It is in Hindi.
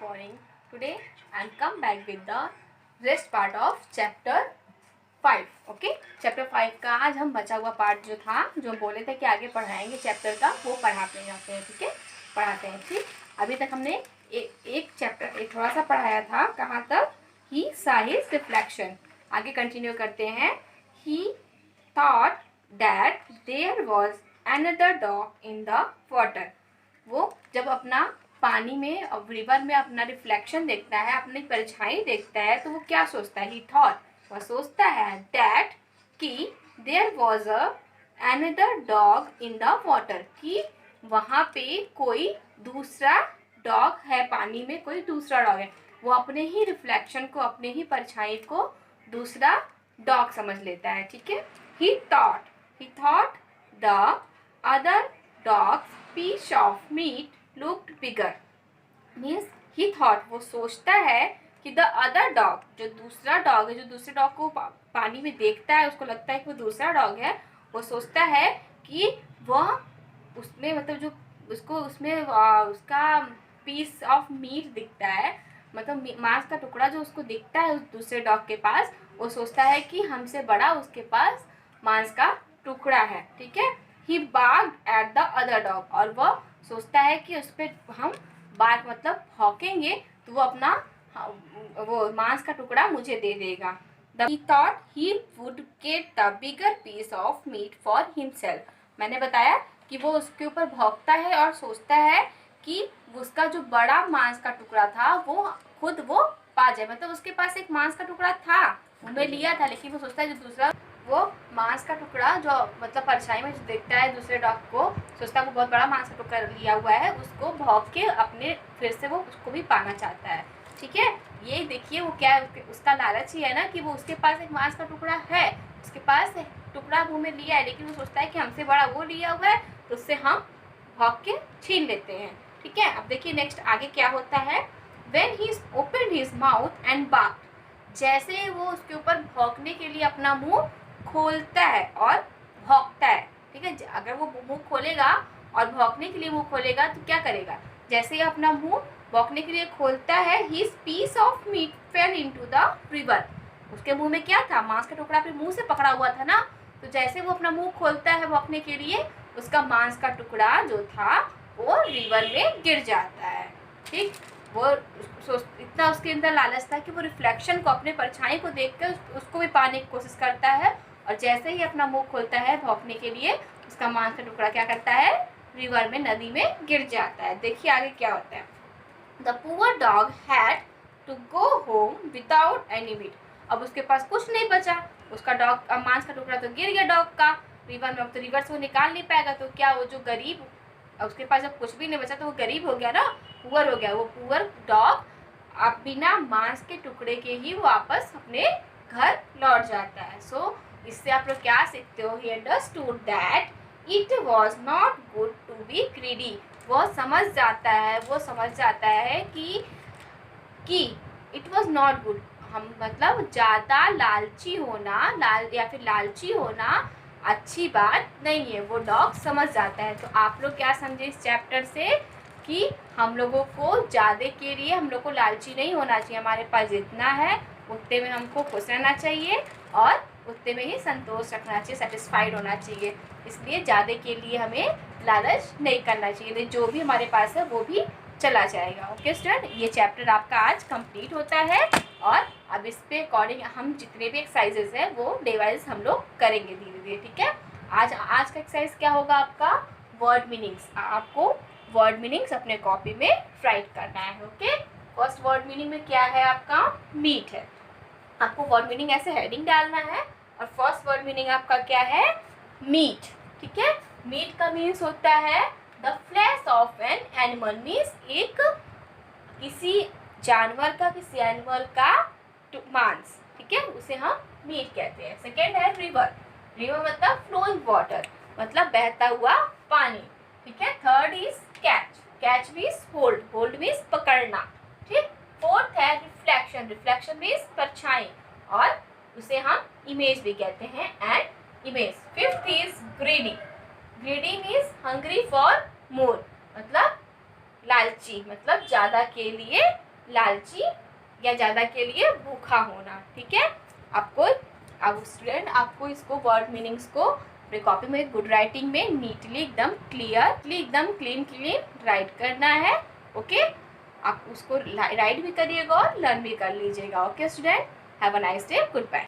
morning. Today I'll come back with the rest part of chapter 5. Okay, chapter 5 का आज हम बचा हुआ पार्ट जो था, जो बोले थे कि आगे पढ़ाएंगे चैप्टर का, वो पढ़ाते जाते हैं. ठीक है, पढ़ाते हैं. ठीक, अभी तक हमने एक चैप्टर थोड़ा सा पढ़ाया था. कहाँ तक? ही saw his reflection. आगे कंटिन्यू करते हैं. He thought that there was another dog in the water. वो जब अपना पानी में और रिवर में अपना रिफ्लेक्शन देखता है, अपनी परछाई देखता है, तो वो क्या सोचता है? ही थॉट, वह सोचता है दैट कि there was another dog in the water, कि वहाँ पे कोई दूसरा डॉग है, पानी में कोई दूसरा डॉग है. वो अपने ही रिफ्लेक्शन को, अपने ही परछाई को दूसरा डॉग समझ लेता है. ठीक है. ही thought the other dogs piece of meat looked bigger. Means he thought, वो सोचता है कि the other dog, जो दूसरा डॉग है, जो दूसरे डॉग को पानी में देखता है, उसको लगता है कि वो दूसरा डॉग है. वो सोचता है कि वह उसमें, मतलब जो उसको उसमें उसका पीस ऑफ मीट दिखता है, मतलब मांस का टुकड़ा जो उसको दिखता है उस दूसरे डॉग के पास, वो सोचता है कि हमसे बड़ा उसके पास मांस का टुकड़ा है. ठीक है. ही barked at the other dog, और वह सोचता है कि उस पर हम बात मतलब भौंकेंगे तो वो अपना वो मांस का टुकड़ा मुझे दे देगा. He thought he would get the bigger piece of meat for himself. मैंने बताया कि वो उसके ऊपर भौंकता है और सोचता है कि उसका जो बड़ा मांस का टुकड़ा था वो खुद वो पा जाए. मतलब उसके पास एक मांस का टुकड़ा था, उन्हें लिया था, लेकिन वो सोचता है जो दूसरा वो मांस का टुकड़ा जो मतलब परछाई में जो देखता है दूसरे डॉग को, सोचता है वो बहुत बड़ा मांस का टुकड़ा लिया हुआ है, उसको भौंक के अपने फिर से वो उसको भी पाना चाहता है. ठीक है. ये देखिए वो क्या है, उसका लालच ही है ना कि वो उसके पास एक मांस का टुकड़ा है, उसके पास टुकड़ा मुँह में लिया है, लेकिन वो सोचता है कि हमसे बड़ा वो लिया हुआ है तो उससे हम भौंक के छीन लेते हैं. ठीक है. अब देखिए नेक्स्ट आगे क्या होता है. When he opened his mouth and barked, जैसे वो उसके ऊपर भौंकने के लिए अपना मुंह खोलता है और भौंकता है. ठीक है. अगर वो मुंह खोलेगा और भौंकने के लिए मुंह खोलेगा तो क्या करेगा? जैसे ही अपना मुंह भौंकने के लिए खोलता है, his piece of meat fell into the river. उसके मुंह में क्या था? मांस का टुकड़ा अपने मुंह से पकड़ा हुआ था ना, तो जैसे वो अपना मुंह खोलता है भौंकने के लिए, उसका मांस का टुकड़ा जो था वो रिवर में गिर जाता है. ठीक. वो इतना उसके अंदर लालच था कि वो रिफ्लेक्शन को, अपने परछाई को देखकर उसको भी पाने की कोशिश करता है, और जैसे ही अपना मुंह खोलता है भौंकने के लिए, उसका मांस का टुकड़ा क्या करता है? रिवर में, नदी में गिर जाता है. देखिए आगे क्या होता है. The poor dog had to go home without any meat. अब उसके पास कुछ नहीं बचा, उसका डॉग मांस का टुकड़ा तो गिर गया डॉग का रिवर में. अब तो रिवर से वो निकाल नहीं पाएगा, तो क्या वो जो गरीब, उसके पास जब कुछ भी नहीं बचा तो वो गरीब हो गया ना, पुअर हो गया. वो पुअर डॉग अब बिना मांस के टुकड़े के ही वापस अपने घर लौट जाता है. सो इससे आप लोग क्या सीखते हो? He understood that it was not good to be greedy. वो समझ जाता है कि it was not good, हम मतलब ज़्यादा लालची होना अच्छी बात नहीं है. वो डॉग समझ जाता है. तो आप लोग क्या समझे इस चैप्टर से? कि हम लोगों को ज़्यादा के लिए हम लोग को लालची नहीं होना चाहिए. हमारे पास जितना है उतने में हमको खुश रहना चाहिए और उतने में ही संतोष रखना चाहिए, सेटिस्फाइड होना चाहिए. इसलिए ज़्यादा के लिए हमें लालच नहीं करना चाहिए. जो भी हमारे पास है वो भी चला जाएगा. ओके स्टूडेंट, ये चैप्टर आपका आज कंप्लीट होता है, और अब इस पे अकॉर्डिंग हम जितने भी एक्सरसाइजेस हैं वो डे वाइज हम लोग करेंगे धीरे धीरे. ठीक है. आज का एक्सरसाइज क्या होगा आपका? Word meanings. आपको वर्ड मीनिंग्स अपने कॉपी में राइट करना है. ओके. फर्स्ट वर्ड मीनिंग में क्या है आपका? मीट है. आपको वर्ड मीनिंग ऐसे हेडिंग डालना है, और फर्स्ट वर्ड मीनिंग आपका क्या है? मीट. ठीक है. मीट का मीन्स होता है the flash of an animal. Means एक किसी जानवर का, किसी एनिमल का मांस. ठीक है, उसे हम मीट कहते हैं. सेकेंड है रिवर. रिवर मतलब फ्लोइंग वाटर, मतलब बहता हुआ पानी. ठीक है. Third is catch. Catch means hold. Hold means पकड़ना. ठीक. फोर्थ है रिफ्लेक्शन. रिफ्लेक्शन मीन्स परछाई, और उसे हम इमेज भी कहते हैं, and image. Fifth is greedy. Greedy means hungry for more, मतलब लालची, मतलब ज़्यादा के लिए लालची या ज़्यादा के लिए भूखा होना। ठीक है, आपको अब स्टूडेंट आपको इसको वर्ड मीनिंग्स को अपने कॉपी में गुड राइटिंग में नीटली एकदम क्लियरली एकदम क्लीन राइट करना है। ओके, आप उसको राइट भी करिएगा और लर्न भी कर लीजिएगा। Okay student, have a nice day, good bye.